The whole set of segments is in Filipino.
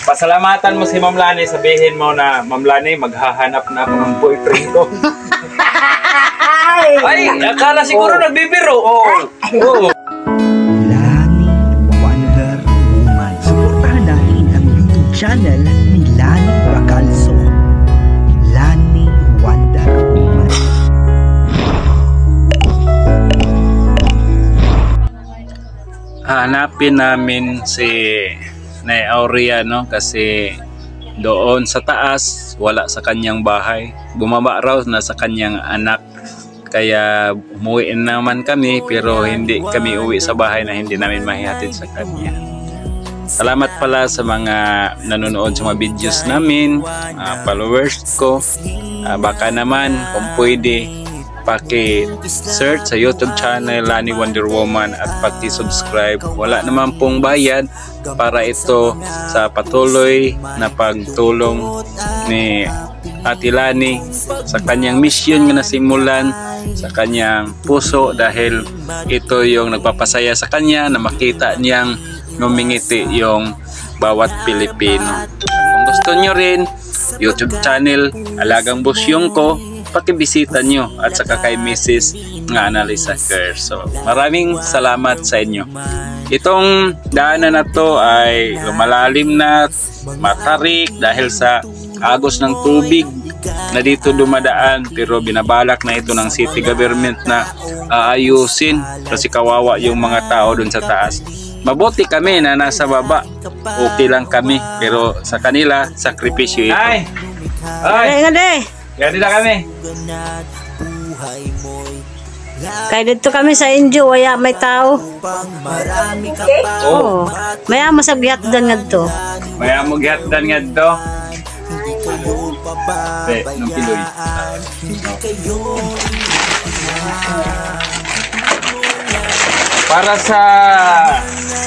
pasalamatan mo si Ma'am Lani, sabihin mo na, Ma'am Lani, maghahanap na ako ng boyfriend ko. Ay, akala siguro nagbibiro. Oo. Lani Wonder Woman. Suportahan natin ang YouTube channel ni Lani Bacalso. Lani Wonder Woman. Hanapin namin si Nay Aurea, no? Kasi doon sa taas, wala sa kanyang bahay. Bumaba raw na sa kanyang anak. Kaya umuwi naman kami, pero hindi kami uwi sa bahay na hindi namin mahihatid sa kanya. Salamat pala sa mga nanonood sa mga videos namin, followers ko. Baka naman kung pwede, paki-search sa YouTube channel Lani Wonder Woman at paki-subscribe. Wala naman pong bayad para ito sa patuloy na pagtulong ni Ate Lani sa kanyang mission na nasimulan sa kanyang puso, dahil ito yung nagpapasaya sa kanya na makita niyang numingiti yung bawat Pilipino. Kung gusto nyo rin YouTube channel Alagang Busyong ko, pakibisita nyo, at saka kay Mrs. nga Analisa Care. So maraming salamat sa inyo. Itong daanan na to ay lumalalim na, matarik dahil sa agos ng tubig na dito dumadaan, pero binabalak na ito ng city government na aayusin kasi kawawa yung mga tao dun sa taas. Mabuti kami na nasa baba, okay lang kami, pero sa kanila sakripisyo ito. Ay! Ganda kami. Kaya dito kami sa Indio, waya may tao. Oo. Maya masagiyat dan nga to. Maya mo gihatdan nga to. Nung piloy.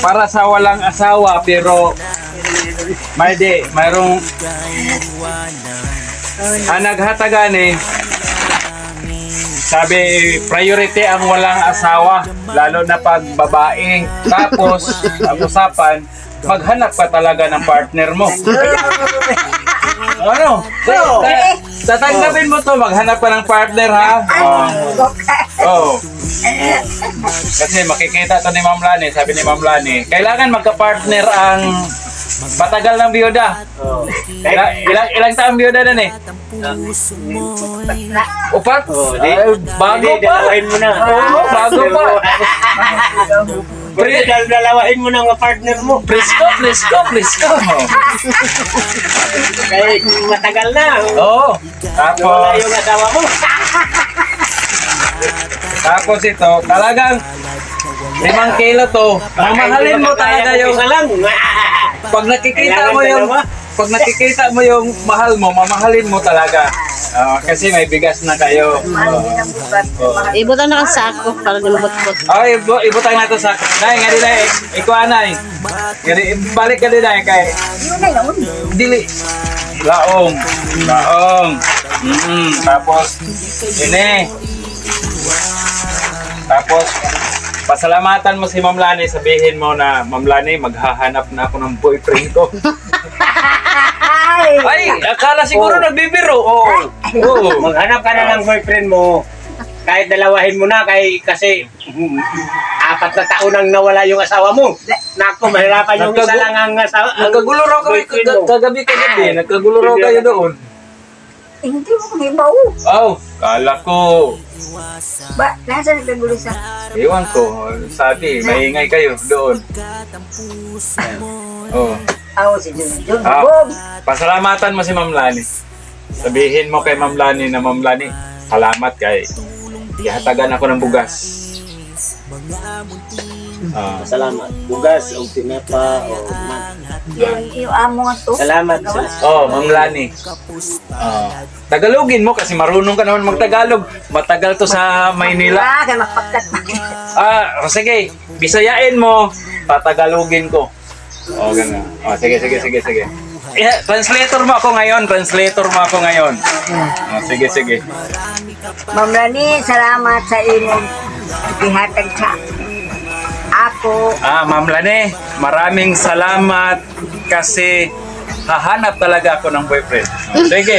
Para sa walang asawa, pero mayroong naghatagan eh. Sabi, priority ang walang asawa, lalo na pag babaeng. Tapos ang usapan, maghanap ka talaga ng partner mo. Ano? Tatanggapin mo to, maghanap ka ng partner, ha? Oh. Kasi makikita to ni Ma'am Lani, sabi ni Ma'am Lani, kailangan magka-partner ang matagal ng biyuda. Ilang taong biyuda na eh? Upat? Bago pa. Bago pa. Dalawain mo na ang partner mo. Presko. Kaya matagal na. Oo. Wala yung asawa mo. Tapos ito, talagang 5 kilo to. Mamahalin mo talaga yung... Pag nakikita mo yung mahal mo, mamahalin mo talaga. Kasi may bigas na kayo. Ibutan na ang sako para di mabot-bot. Ibutang na ito sa... Dahil nga din na ikuha na eh. Balik ka din na kay... Dili. Laong. Tapos, ini. Tapos, pasalamatan mo si Ma'am Lani, sabihin mo na, Ma'am Lani, maghahanap na ako ng boyfriend ko. Ay, akala siguro nagbibiro. Maghanap ka na ng boyfriend mo. Kahit dalawahin mo na, kasi 4 na taon nang nawala yung asawa mo. Naku, mahirapan yung isa lang ang asawa. Nagkagulo raw kayo kagabi. Nagkagulo raw kayo doon. Hindi mo kami bau. Kala ko. Nasa nagkagulo sa... Iwan ko. Sabi, maingay kayo doon. Si Jun. Pasalamatan mo si Ma'am Lani. Sabihin mo kay Ma'am Lani na, Ma'am Lani, salamat kay ihatagan ako ng bugas. Salamat. Bugas o tinapa o Yung amo nga to. salamat. Ma'am Lani. Tagalogin mo kasi marunong ka naman magtagalog. Matagal to sa Maynila. Kaya makpagkat. Sige. Bisayain mo. Patagalogin ko. Ganun. Sige. Translator mo ako ngayon. Sige. Ma'am Lani, salamat sa inyong ihatag sa ako. Ma'am Lani, maraming salamat kasi hahanap talaga ako ng boyfriend. Oh, sige.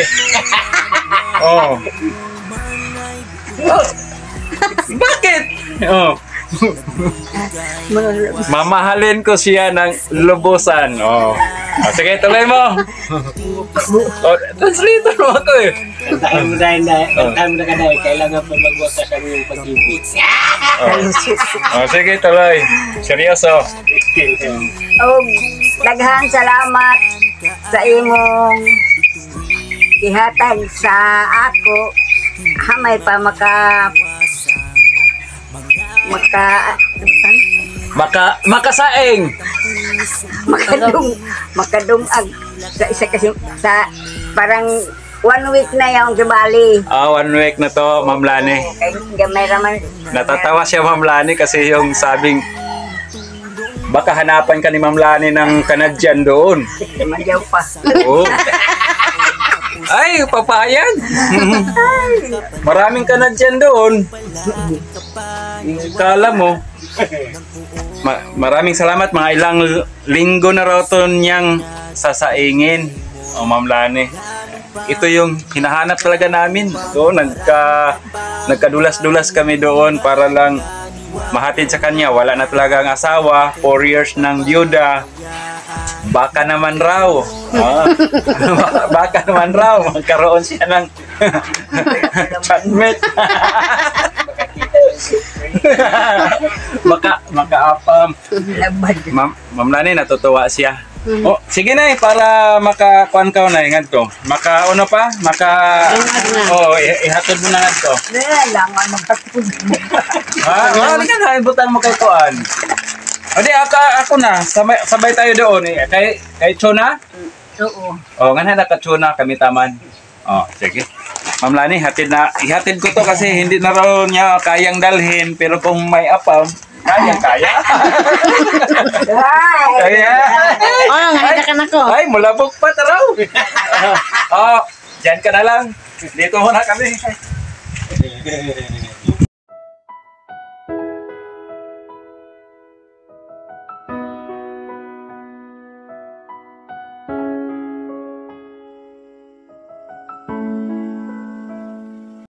Oh. Oh. Bakit? Oh. Mamahalin ko siya ng lubusan. Oh. Oh, sige, tuloy mo. Oh, translator mo ako eh. Kantaan mo na ka dahil kailangan pa magwakas ang iyong pag-ibig. Oh, sige, tuloy. Seryoso. Og daghang salamat sa imong ihatag sa ako. Hamay pa Makasaing. makadungag sa isa kasi sa parang 1 week na yung Bali. 1 week na to, Ma'am Lani. Kay gamay raman. Natatawa siya, Ma'am Lani, kasi yung sabing baka hanapan ka ni Ma'am Lani ng Canadian doon. Madyaw pa. Oo. Ay, papayag. Maraming Canadian doon. Kala mo. Maraming salamat. Mga ilang linggo na raw to niyang sasaingin. O, Ma'am Lani. Ito yung hinahanap talaga namin. So, nagkadulas-dulas kami doon para lang mahatid sa kanya. Wala na talaga ang asawa. 4 years ng byuda. Baka naman raw. Baka naman raw. Magkaroon siya ng chatmate. Makaapam. Ma'am Lani, natutuwa siya. Oh, sige na para makakuan ka na ingad ko. Ano pa? Oh, ihatod mo na ngad ko. Lang magpatod. Ano ka na ibutan mo kay kuan? O di ako na sabay tayo doon eh. Kay Chona? Oo. Oh, ngana na ka Chona kami taman. Oh, sige. Ma'am Lani, ihatid ko to kasi hindi na raw niya kayang dalhin, pero kung may apam, kaya. Kaya. Oh, ngahitakan ako. Ay, mulabog pa taraw. Oh, diyan ka na lang. Dito muna kami.